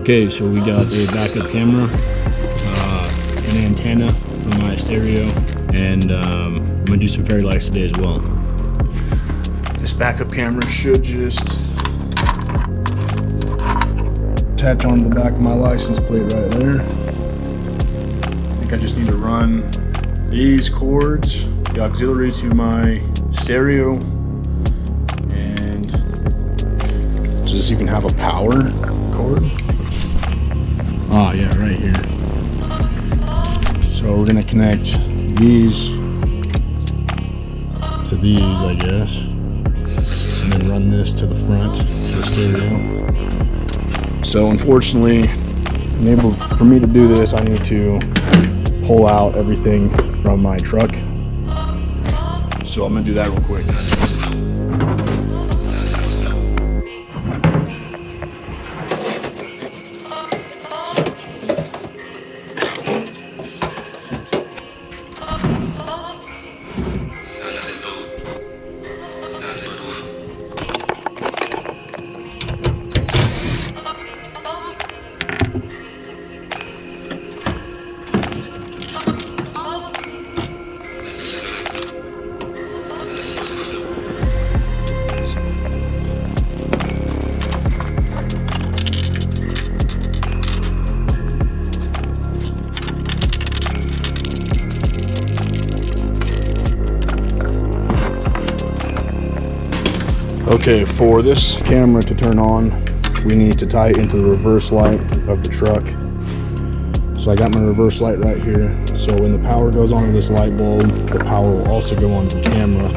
Okay, so we got a backup camera, an antenna for my stereo, and I'm gonna do some fairy lights today as well. This backup camera should just attach onto the back of my license plate right there. I think I just need to run these cords, the auxiliary to my stereo, and does this even have a power cord? Oh yeah, right here. So we're gonna connect these to these, I guess, and then run this to the front of the stereo. So unfortunately, for me to do this, I need to pull out everything from my truck. So I'm gonna do that real quick. Okay, for this camera to turn on, we need to tie it into the reverse light of the truck. So I got my reverse light right here. So when the power goes on to this light bulb, the power will also go onto the camera.